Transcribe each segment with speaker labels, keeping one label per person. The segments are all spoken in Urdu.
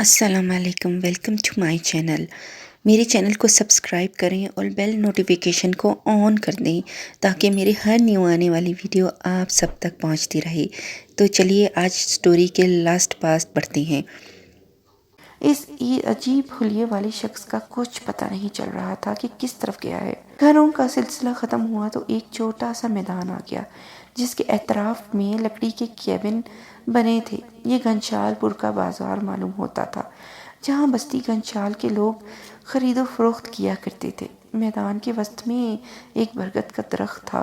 Speaker 1: السلام علیکم، ویلکم ٹو مائی چینل۔ میرے چینل کو سبسکرائب کریں اور بیل نوٹیفیکیشن کو آن کر دیں تاکہ میری ہر نیو آنے والی ویڈیو آپ سب تک پہنچتی رہے۔ تو چلیے آج سٹوری کے لاسٹ پارٹ پڑھتے ہیں۔ اس عجیب حلیے والے شخص کا کچھ پتہ نہیں چل رہا تھا کہ کس طرف گیا ہے۔ گھروں کا سلسلہ ختم ہوا تو ایک چھوٹا سا میدان آ گیا جس کے اطراف میں لکڑی کے کیبن بنے تھے۔ یہ گھنشال پور کا بازار معلوم ہوتا تھا جہاں بستی گھنشال کے لوگ خرید و فروخت کیا کرتے تھے۔ میدان کے وسط میں ایک برگد کا درخت تھا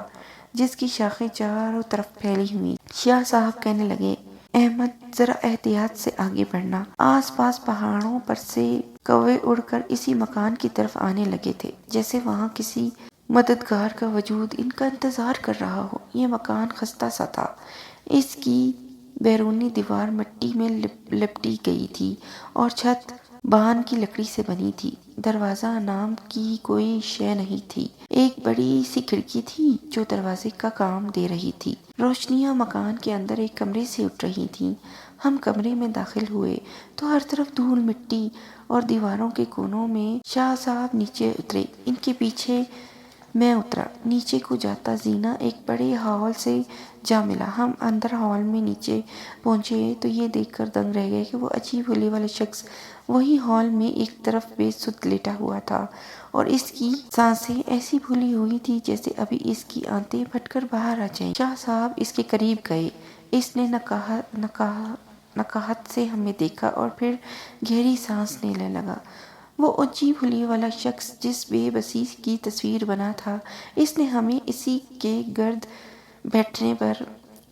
Speaker 1: جس کی شاخیں چاروں طرف پھیلی ہوئی۔ شاہ صاحب کہنے لگے، احمد ذرا احتیاط سے آگے بڑھنا۔ آس پاس پہاڑوں پر سے کوے اڑ کر اسی مکان کی طرف آنے لگے تھے جیسے وہاں کسی مددگار کا وجود ان کا انتظار کر رہا ہو۔ یہ مکان خستہ سا تھا۔ اس کی بیرونی دیوار مٹی میں لپٹی گئی تھی اور چھت بان کی لکڑی سے بنی تھی۔ دروازہ نام کی کوئی شے نہیں تھی۔ ایک بڑی سی کھڑکی تھی جو دروازے کا کام دے رہی تھی۔ روشنیاں مکان کے اندر ایک کمرے سے اٹھ رہی تھیں۔ ہم کمرے میں داخل ہوئے تو ہر طرف دھول مٹی اور دیواروں کے کونوں میں۔ شاہ صاحب نیچے اترے، ان کے پیچھے میں اترا۔ نیچے کو جاتا زینہ ایک بڑے ہال سے جا ملا۔ ہم اندر ہال میں نیچے پہنچے تو یہ دیکھ کر دنگ رہ گئے کہ وہ عجیب حلیے والا شخص وہی ہال میں ایک طرف بے سدھ لیٹا ہوا تھا اور اس کی سانسیں ایسی پھولی ہوئی تھی جیسے ابھی اس کی آنتیں پھٹ کر باہر آ جائیں۔ شاہ صاحب اس کے قریب گئے۔ اس نے نکاہت سے ہمیں دیکھا اور پھر گہری سانس لینے لگا۔ وہ عجیب حلیے والا شخص جس بے بسی کی تصویر بنا تھا، اس نے ہمیں اسی کے گرد بیٹھنے پر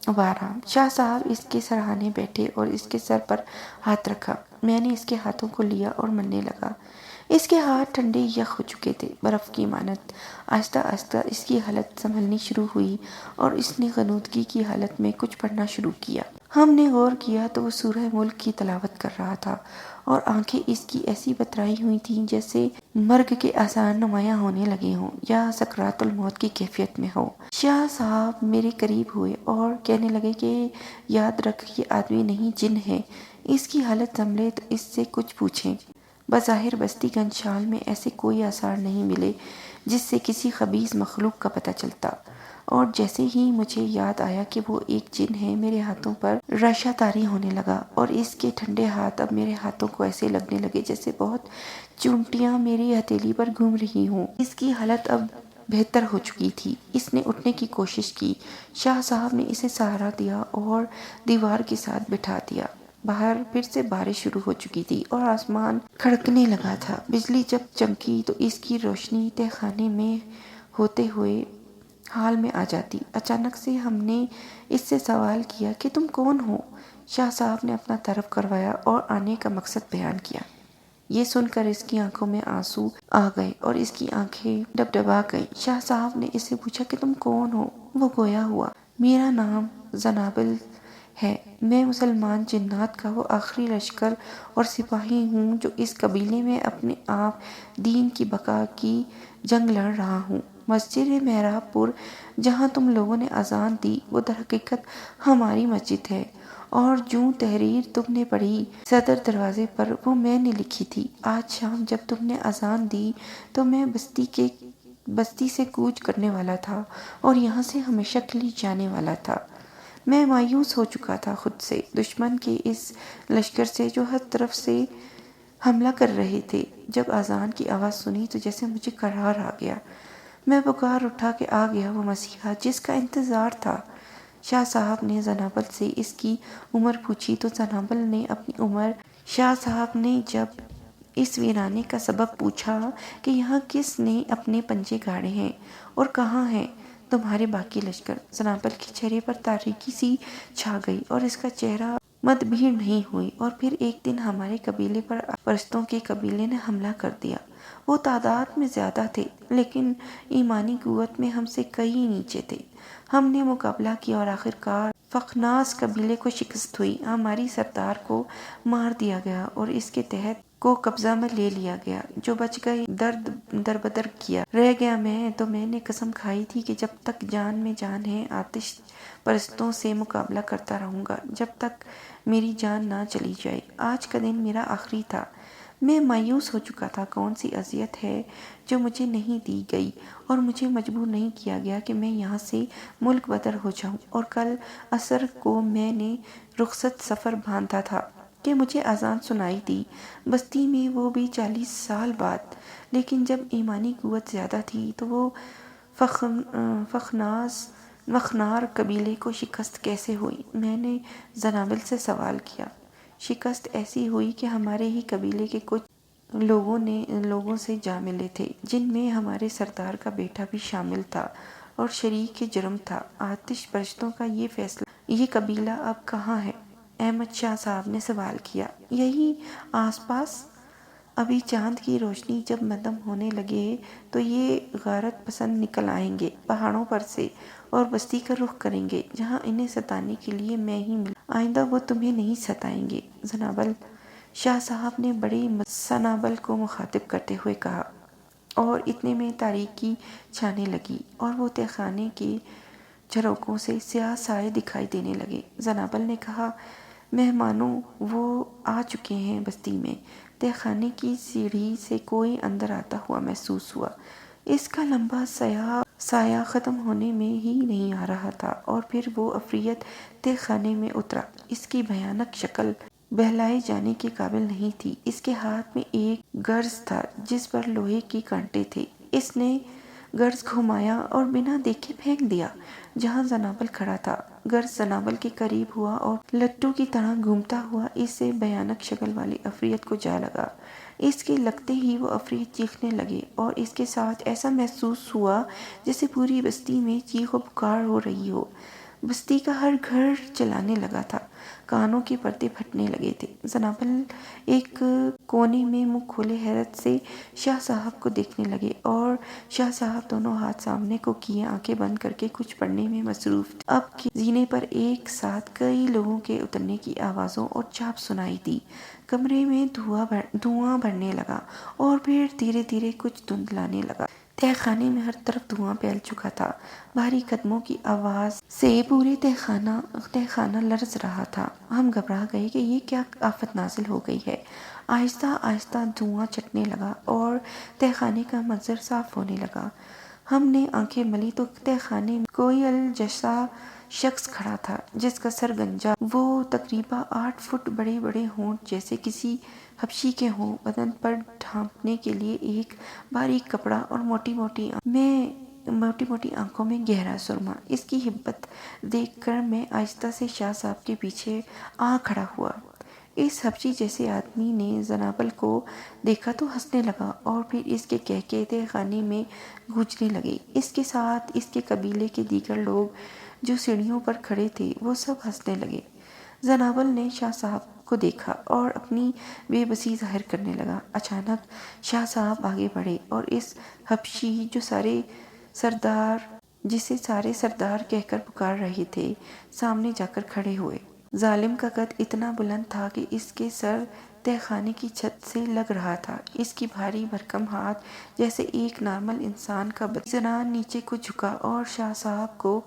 Speaker 1: ابھارا۔ شاہ صاحب اس کے سرہانے بیٹھے اور اس کے سر پر ہاتھ رکھا۔ میں نے اس کے ہاتھوں کو لیا اور ملنے لگا۔ اس کے ہاتھ ٹھنڈے یخ ہو چکے تھے، برف کی مانند۔ آہستہ آہستہ اس کی حالت سنبھلنی شروع ہوئی اور اس نے غنودگی کی حالت میں کچھ پڑھنا شروع کیا۔ ہم نے غور کیا تو وہ سورہ ملک کی تلاوت کر رہا تھا اور آنکھیں اس کی ایسی بترائی ہوئی تھیں جیسے مرگ کے آثار نمایاں ہونے لگے ہوں یا سکرات الموت کی کیفیت میں ہو۔ شاہ صاحب میرے قریب ہوئے اور کہنے لگے کہ یاد رکھ، یہ آدمی نہیں، جن ہے۔ اس کی حالت سنبھلے تو اس سے کچھ پوچھیں۔ بظاہر بستی گھنشال میں ایسے کوئی آثار نہیں ملے جس سے کسی خبیث مخلوق کا پتہ چلتا، اور جیسے ہی مجھے یاد آیا کہ وہ ایک جن ہے، میرے ہاتھوں پر رشہ طاری ہونے لگا اور اس کے ٹھنڈے ہاتھ اب میرے ہاتھوں کو ایسے لگنے لگے جیسے بہت چونٹیاں میری ہتھیلی پر گھوم رہی ہوں۔ اس کی حالت اب بہتر ہو چکی تھی۔ اس نے اٹھنے کی کوشش کی۔ شاہ صاحب نے اسے سہارا دیا اور دیوار کے ساتھ بٹھا دیا۔ باہر پھر سے بارش شروع ہو چکی تھی اور آسمان کھڑکنے لگا تھا۔ بجلی جب چمکی تو اس کی روشنی تہہ خانے میں ہوتے ہوئے ہال میں آ جاتی۔ اچانک سے ہم نے اس سے سوال کیا کہ تم کون ہو؟ شاہ صاحب نے اپنا تعارف کروایا اور آنے کا مقصد بیان کیا۔ یہ سن کر اس کی آنکھوں میں آنسو آ گئے اور اس کی آنکھیں ڈبڈبا گئیں۔ شاہ صاحب نے اس سے پوچھا کہ تم کون ہو؟ وہ گویا ہوا، میرا نام زنابل ہے، میں مسلمان جنات کا وہ آخری لشکر اور سپاہی ہوں جو اس قبیلے میں اپنے آپ دین کی بقا کی جنگ لڑ رہا ہوں۔ مسجد محراب پور جہاں تم لوگوں نے اذان دی وہ در حقیقت ہماری مسجد ہے، اور جو تحریر تم نے پڑھی صدر دروازے پر وہ میں نے لکھی تھی۔ آج شام جب تم نے اذان دی تو میں بستی سے کوچ کرنے والا تھا اور یہاں سے ہمیشہ کے لیے جانے والا تھا۔ میں مایوس ہو چکا تھا خود سے، دشمن کے اس لشکر سے جو ہر طرف سے حملہ کر رہے تھے۔ جب اذان کی آواز سنی تو جیسے مجھے قرار آ گیا۔ میں پکار اٹھا کہ آ گیا وہ مسیحا جس کا انتظار تھا۔ شاہ صاحب نے زنابل سے اس کی عمر پوچھی تو زنابل نے اپنی عمر۔ شاہ صاحب نے جب اس ویرانے کا سبب پوچھا کہ یہاں کس نے اپنے پنجے گاڑے ہیں اور کہاں ہے تمہارے باقی لشکر، زنابل کے چہرے پر تاریکی سی چھا گئی اور اس کا چہرہ مدبھیڑ نہیں ہوئی۔ اور پھر ایک دن ہمارے قبیلے پر پرستوں کے قبیلے نے حملہ کر دیا۔ وہ تعداد میں زیادہ تھے لیکن ایمانی قوت میں ہم سے کئی نیچے تھے۔ ہم نے مقابلہ کیا اور آخرکار فخناس قبیلے کو شکست ہوئی۔ ہماری سردار کو مار دیا گیا اور اس کے تحت کو قبضہ میں لے لیا گیا۔ جو بچ گئی درد دربدر کیا رہ گیا میں، تو میں نے قسم کھائی تھی کہ جب تک جان میں جان ہے آتش پرستوں سے مقابلہ کرتا رہوں گا، جب تک میری جان نہ چلی جائے۔ آج کا دن میرا آخری تھا۔ میں مایوس ہو چکا تھا۔ کون سی اذیت ہے جو مجھے نہیں دی گئی، اور مجھے مجبور نہیں کیا گیا کہ میں یہاں سے ملک بدر ہو جاؤں۔ اور کل عصر کو میں نے رخصت سفر باندھا تھا کہ مجھے اذان سنائی دی، بستی میں، وہ بھی 40 سال بعد۔ لیکن جب ایمانی قوت زیادہ تھی تو وہ فخنار قبیلے کو شکست کیسے ہوئی؟ میں نے زنابل سے سوال کیا۔ شکست ایسی ہوئی کہ ہمارے ہی قبیلے کے کچھ لوگوں سے جا ملے تھے، جن میں ہمارے سردار کا بیٹا بھی شامل تھا اور شریک جرم تھا۔ آتش پرستوں کا یہ قبیلہ اب کہاں ہے؟ احمد شاہ صاحب نے سوال کیا۔ یہی آس پاس۔ ابھی چاند کی روشنی جب مدھم ہونے لگے تو یہ غارت پسند نکل آئیں گے پہاڑوں پر سے، اور بستی کا رخ کریں گے، جہاں انہیں ستانے کے لیے میں ہی ملا۔ آئندہ وہ تمہیں نہیں ستائیں گے زنابل، شاہ صاحب نے بڑے زنابل کو مخاطب کرتے ہوئے کہا، اور اتنے میں تاریکی چھانے لگی اور وہ تہہ خانے کے جھروکوں سے سیاہ سائے دکھائی دینے لگے۔ زنابل نے کہا، مہمانوں، وہ آ چکے ہیں بستی میں۔ تہہ خانے کی سیڑھی سے کوئی اندر آتا ہوا محسوس ہوا۔ اس کا لمبا سایہ ختم ہونے میں ہی نہیں آ رہا تھا، اور پھر وہ عفریت تہہ خانے میں اترا۔ اس کی بھیانک شکل بہلائے جانے کے قابل نہیں تھی۔ اس کے ہاتھ میں ایک گرز تھا جس پر لوہے کے کانٹے تھے۔ اس نے گرز گھمایا اور بنا دیکھے پھینک دیا جہاں زنابل کھڑا تھا۔ گرز زنابل کے قریب ہوا اور لٹو کی طرح گھومتا ہوا اس سے بھیانک شکل والی عفریت کو جا لگا۔ اس کے لگتے ہی وہ عفریت چیخنے لگے، اور اس کے ساتھ ایسا محسوس ہوا جیسے پوری بستی میں چیخ و پکار ہو رہی ہو۔ بستی کا ہر گھر چلانے لگا تھا، کانوں کے پردے پھٹنے لگے تھے۔ زنابل ایک کونے میں منہ کھولے حیرت سے شاہ صاحب کو دیکھنے لگے، اور شاہ صاحب دونوں ہاتھ سامنے کو کیے آنکھیں بند کر کے کچھ پڑھنے میں مصروف تھے۔ اب کے زینے پر ایک ساتھ کئی لوگوں کے اترنے کی آوازوں اور چاپ سنائی دی۔ کمرے میں دھواں بھرنے لگا، اور پھر دھیرے دھیرے کچھ دھند لانے لگا۔ تہہ خانے میں ہر طرف دھواں پھیل چکا تھا۔ بھاری قدموں کی آواز سے پورے تہہ خانہ لرز رہا تھا۔ ہم گھبرا گئے کہ یہ کیا آفت نازل ہو گئی ہے۔ آہستہ آہستہ دھواں چھٹنے لگا اور تہہ خانے کا منظر صاف ہونے لگا۔ ہم نے آنکھیں ملی تو تہہ خانے میں کوئی الجثہ شخص کھڑا تھا جس کا سر گنجا، وہ تقریباً 8 فٹ، بڑے بڑے ہونٹ جیسے کسی حبشی کے ہوں، بدن پر ڈھانپنے کے لیے ایک باریک کپڑا، اور موٹی موٹی آنکھوں میں گہرا سرما۔ اس کی ہیبت دیکھ کر میں آہستہ سے شاہ صاحب کے پیچھے آ کھڑا ہوا۔ اس حبشی جیسے آدمی نے زنابل کو دیکھا تو ہنسنے لگا، اور پھر اس کے کہکہے تہہ خانے میں گونجنے لگے۔ اس کے ساتھ اس کے قبیلے کے دیگر لوگ جو سیڑھیوں پر کھڑے تھے وہ سب ہنسنے لگے۔ زنابل نے شاہ صاحب کو دیکھا اور اپنی بے بسی ظاہر کرنے لگا۔ اچانک شاہ صاحب آگے بڑھے اور اس حبشی جسے سارے سردار کہہ کر پکار رہے تھے، سامنے جا کر کھڑے ہوئے۔ ظالم کا قد اتنا بلند تھا کہ اس کے سر تہہ خانے کی چھت سے لگ رہا تھا۔ اس کی بھاری بھرکم ہاتھ جیسے ایک نارمل انسان کا بدن ذرا نیچے کو جھکا اور شاہ صاحب کو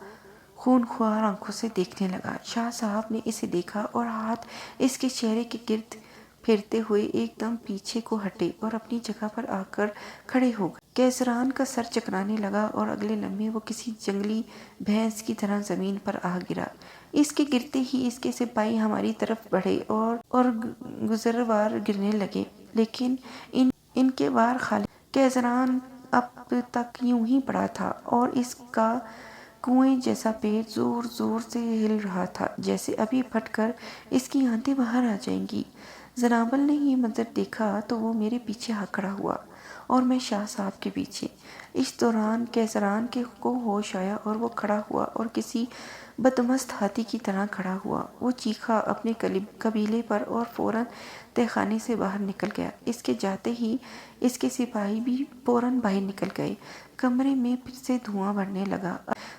Speaker 1: خون خوار آنکھوں سے دیکھنے لگا۔ شاہ صاحب نے اسے دیکھا اور ہاتھ اس کے چہرے کے گرد پھیرتے ہوئے ایک دم پیچھے کو ہٹے اور اپنی جگہ پر آ کر کھڑے ہو گئے۔ کیسران کا سر چکرانے لگا اور اگلے لمحے وہ کسی جنگلی بھینس کی طرح زمین پر آ گرا۔ اس کے گرتے ہی اس کے سپاہی ہماری طرف بڑھے اور گزروار گرنے لگے، لیکن ان کے وار خالی۔ کیسران اب تک یوں ہی پڑا تھا، اور اس کا کنویں جیسا پیٹ زور زور سے ہل رہا تھا، جیسے ابھی پھٹ کر اس کی آنتیں باہر آ جائیں گی۔ زنابل نے یہ منظر دیکھا تو وہ میرے پیچھے آ کھڑا ہوا اور میں شاہ صاحب کے پیچھے۔ اس دوران کیسران کو ہوش آیا اور وہ کھڑا ہوا اور کسی بدمست ہاتھی کی طرح کھڑا ہوا۔ وہ چیخا اپنے قبیلے پر اور فوراً تہہ خانے سے باہر نکل گیا۔ اس کے جاتے ہی اس کے سپاہی بھی فوراً باہر نکل گئے۔ کمرے میں پھر سے دھواں بھرنے لگا،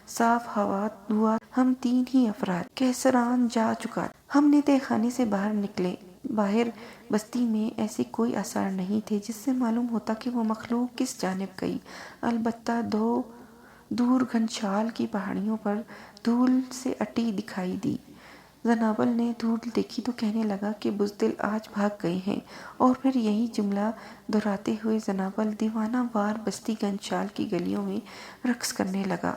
Speaker 1: صاف ہوا دھواں۔ ہم 3 ہی افراد۔ کیسران جا چکا تھا۔ ہم نے تہہ خانے سے باہر نکلے۔ باہر بستی میں ایسے کوئی آثار نہیں تھے جس سے معلوم ہوتا کہ وہ مخلوق کس جانب گئی۔ البتہ دور گھنچال کی پہاڑیوں پر دھول سے اٹی دکھائی دی۔ زنابل نے دھول دیکھی تو کہنے لگا کہ بزدل آج بھاگ گئے ہیں، اور پھر یہی جملہ دہراتے ہوئے زنابل دیوانہ وار بستی گھنچال کی گلیوں میں رقص کرنے لگا۔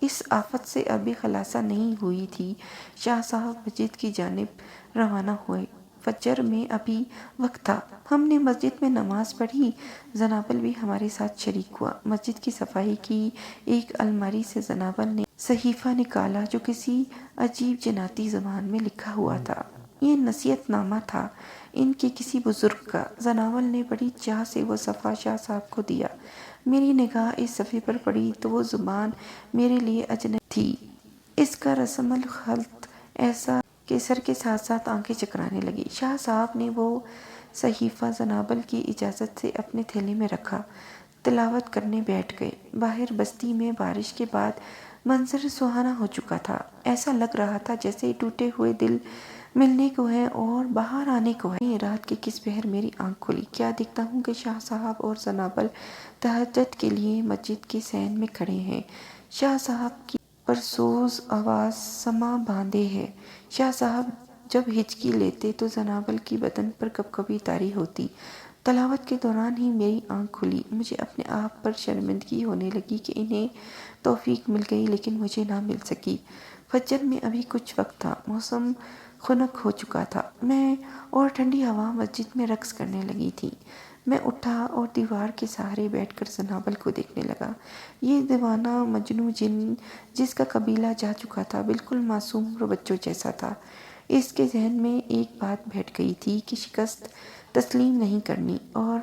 Speaker 1: اس آفت سے ابھی خلاصہ نہیں ہوئی تھی۔ شاہ صاحب مسجد کی جانب روانہ ہوئے۔ فجر میں ابھی وقت تھا۔ ہم نے مسجد میں نماز پڑھی۔ زنابل بھی ہمارے ساتھ شریک ہوا۔ مسجد کی صفائی کی۔ ایک الماری سے زنابل نے صحیفہ نکالا جو کسی عجیب جناتی زبان میں لکھا ہوا تھا۔ یہ نصیحت نامہ تھا ان کے کسی بزرگ کا۔ زنابل نے بڑی چاہ سے وہ صفحہ شاہ صاحب کو دیا۔ میری نگاہ اس صفحے پر پڑی تو وہ زبان میرے لیے اجنبی تھی۔ اس کا رسم الخط ایسا کہ سر کے ساتھ ساتھ آنکھیں چکرانے لگیں۔ شاہ صاحب نے وہ صحیفہ زنابل کی اجازت سے اپنے تھیلے میں رکھا، تلاوت کرنے بیٹھ گئے۔ باہر بستی میں بارش کے بعد منظر سہانا ہو چکا تھا۔ ایسا لگ رہا تھا جیسے ٹوٹے ہوئے دل ملنے کو ہیں اور باہر آنے کو ہیں۔ رات کے کس پہر میری آنکھ کھلی، کیا دیکھتا ہوں کہ شاہ صاحب اور زنابل تہجد کے لیے مسجد کے صحن میں کھڑے ہیں۔ شاہ صاحب کی پرسوز آواز سماں باندھے ہے۔ شاہ صاحب جب ہچکی لیتے تو زنابل کی بدن پر کپکپی طاری ہوتی۔ تلاوت کے دوران ہی میری آنکھ کھلی۔ مجھے اپنے آپ پر شرمندگی ہونے لگی کہ انہیں توفیق مل گئی لیکن مجھے نہ مل سکی۔ فجر میں ابھی کچھ وقت تھا۔ موسم خنک ہو چکا تھا۔ میں اور ٹھنڈی ہوا مسجد میں رقص کرنے لگی تھی۔ میں اٹھا اور دیوار کے سہارے بیٹھ کر زنابل کو دیکھنے لگا۔ یہ دیوانہ مجنوں جن جس کا قبیلہ جا چکا تھا بالکل معصوم اور بچوں جیسا تھا۔ اس کے ذہن میں ایک بات بیٹھ گئی تھی کہ شکست تسلیم نہیں کرنی اور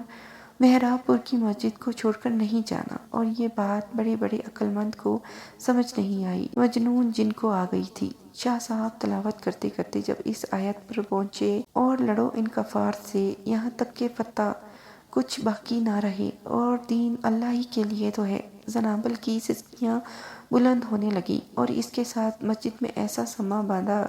Speaker 1: مہراب پور کی مسجد کو چھوڑ کر نہیں جانا، اور یہ بات بڑے بڑے عقل مند کو سمجھ نہیں آئی، مجنون جن کو آ گئی تھی۔ شاہ صاحب تلاوت کرتے کرتے جب اس آیت پر پہنچے، اور لڑو ان کفار سے یہاں تک کہ فتح کچھ باقی نہ رہے اور دین اللہ ہی کے لیے تو ہے، زنابل کی سسکیاں بلند ہونے لگیں اور اس کے ساتھ مسجد میں ایسا سماں باندھا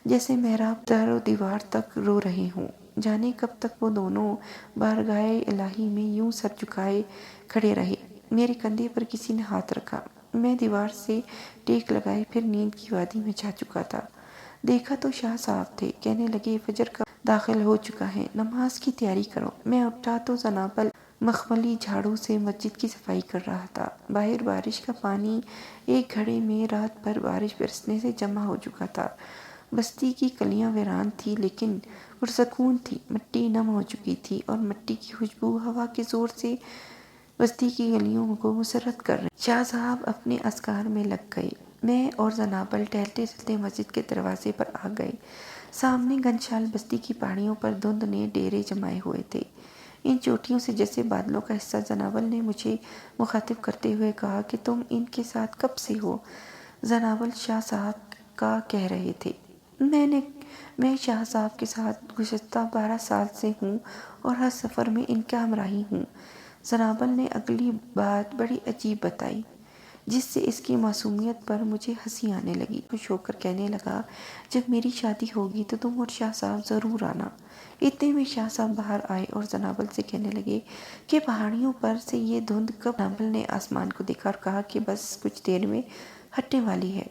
Speaker 1: جیسے محراب در و دیوار تک رو رہے ہوں۔ جانے کب تک وہ دونوں بارگاہ الہی میں یوں سر جھکائے کھڑے رہے۔ میرے کندھے پر کسی نے ہاتھ رکھا۔ میں دیوار سے ٹیک لگائے پھر نیند کی وادی میں جا چکا تھا۔ دیکھا تو شاہ صاحب تھے۔ کہنے لگے فجر کا داخل ہو چکا ہے، نماز کی تیاری کرو۔ میں اٹھا تو زنابل مخملی جھاڑو سے مسجد کی صفائی کر رہا تھا۔ باہر بارش کا پانی ایک گھڑے میں رات بھر بارش برسنے سے جمع ہو چکا تھا۔ بستی کی گلیاں ویران تھیں لیکن پرسکون تھیں۔ مٹی نم ہو چکی تھی اور مٹی کی خوشبو ہوا کے زور سے بستی کی گلیوں کو مسرت کر رہی۔ شاہ صاحب اپنے اذکار میں لگ گئے۔ میں اور زنابل ٹہلتے چلتے مسجد کے دروازے پر آ گئے۔ سامنے گھنچال بستی کی پہاڑیوں پر دھند نے ڈیرے جمائے ہوئے تھے، ان چوٹیوں سے جیسے بادلوں کا حصہ۔ زنابل نے مجھے مخاطب کرتے ہوئے کہا کہ تم ان کے ساتھ کب سے ہو؟ زنابل شاہ صاحب کا کہہ رہے تھے۔ میں شاہ صاحب کے ساتھ گزشتہ 12 سال سے ہوں اور ہر سفر میں ان کا ہمراہی ہوں۔ زنابل نے اگلی بات بڑی عجیب بتائی جس سے اس کی معصومیت پر مجھے ہنسی آنے لگی۔ خوش ہو کر کہنے لگا، جب میری شادی ہوگی تو تم اور شاہ صاحب ضرور آنا۔ اتنے میں شاہ صاحب باہر آئے اور زنابل سے کہنے لگے کہ پہاڑیوں پر سے یہ دھند کب؟ زنابل نے آسمان کو دیکھا اور کہا کہ بس کچھ دیر میں ہٹنے والی ہے۔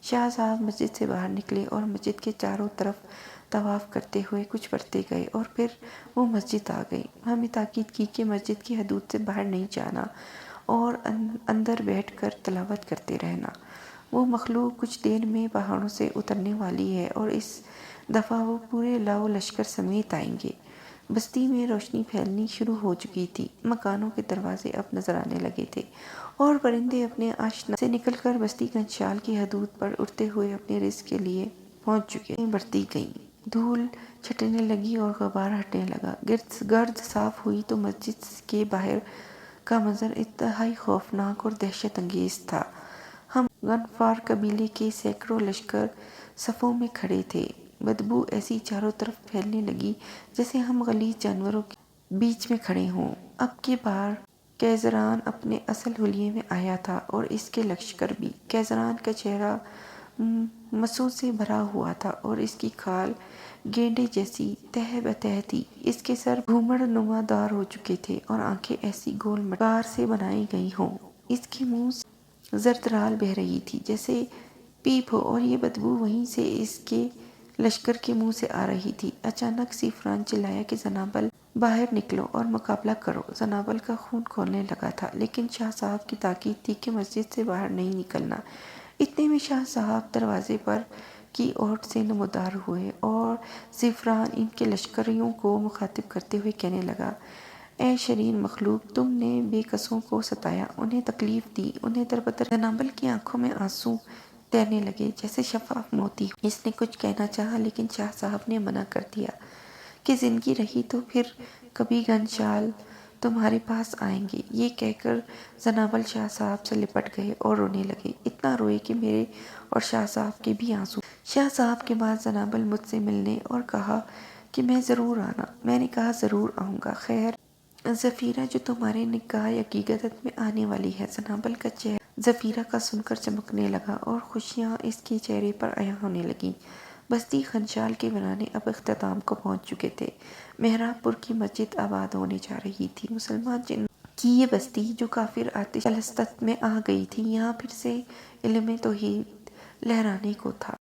Speaker 1: شاہ صاحب مسجد سے باہر نکلے اور مسجد کے چاروں طرف طواف کرتے ہوئے کچھ پڑھتے گئے اور پھر وہ مسجد آ گئے۔ ہمیں تاکید کی کہ مسجد کی حدود سے باہر نہیں جانا اور اندر بیٹھ کر تلاوت کرتے رہنا۔ وہ مخلوق کچھ دیر میں پہاڑوں سے اترنے والی ہے اور اس دفعہ وہ پورے لاؤ لشکر سمیت آئیں گے۔ بستی میں روشنی پھیلنی شروع ہو چکی تھی۔ مکانوں کے دروازے اب نظر آنے لگے تھے اور پرندے اپنے آشنا سے نکل کر بستی گھنچال کی حدود پر اڑتے ہوئے اپنے رزق کے لیے پہنچ چکے۔ بڑھتی گئیں، دھول چھٹنے لگی اور غبار ہٹنے لگا۔ گرد صاف ہوئی تو مسجد کے باہر کا منظر انتہائی خوفناک اور دہشت انگیز تھا۔ ہم غنفار قبیلے کے سینکڑوں لشکر صفوں میں کھڑے تھے۔ بدبو ایسی چاروں طرف پھیلنے لگی جیسے ہم غلیظ جانوروں کے بیچ میں کھڑے ہوں۔ اب کی بار کیزران اپنے اصل حلیے میں آیا تھا اور اس کے لشکر بھی۔ کیزران کا چہرہ مسوں سے بھرا ہوا تھا اور اس کی کھال گینڈے جیسی تہ بتہ تھی۔ اس کے سر گھومڑ نما دار ہو چکے تھے اور آنکھیں ایسی گول مٹکار سے بنائی گئی ہوں۔ اس کے منہ سے زرد رال بہہ رہی تھی جیسے پیپ ہو، اور یہ بدبو وہیں سے اس کے لشکر کے منہ سے آ رہی تھی۔ اچانک سیفران چلایا کہ زنابل باہر نکلو اور مقابلہ کرو۔ زنابل کا خون کھولنے لگا تھا، لیکن شاہ صاحب کی تاکید تھی کہ مسجد سے باہر نہیں نکلنا۔ اتنے میں شاہ صاحب دروازے پر کی اوٹ سے نمودار ہوئے اور زعفران ان کے لشکریوں کو مخاطب کرتے ہوئے کہنے لگا: اے شریر مخلوق، تم نے بے کسوں کو ستایا، انہیں تکلیف دی، انہیں دربدر۔ زنابل کی آنکھوں میں آنسو تیرنے لگے جیسے شفاف موتی۔ اس نے کچھ کہنا چاہا، لیکن شاہ صاحب نے منع کر دیا کہ زندگی رہی تو پھر کبھی گھنشیال تمہارے پاس آئیں گے۔ یہ کہہ کر زنابل شاہ صاحب سے لپٹ گئے اور رونے لگے، اتنا روئے کہ میرے اور شاہ صاحب کے بھی آنسو۔ شاہ صاحب کے بعد زنابل مجھ سے ملنے اور کہا کہ میں ضرور آنا۔ میں نے کہا ضرور آؤں گا۔ خیر ظفیرہ جو تمہارے نکاح حقیقت میں آنے والی ہے۔ زنابل کا چہرہ ظفیرہ کا سن کر چمکنے لگا اور خوشیاں اس کے چہرے پر عیاں ہونے لگیں۔ بستی خنشال کے ویرانے اب اختتام کو پہنچ چکے تھے۔ محراب پور کی مسجد آباد ہونے جا رہی تھی۔ مسلمان جنوں کی یہ بستی جو کافر آتش الست میں آ گئی تھی، یہاں پھر سے علم توحید لہرانے کو تھا۔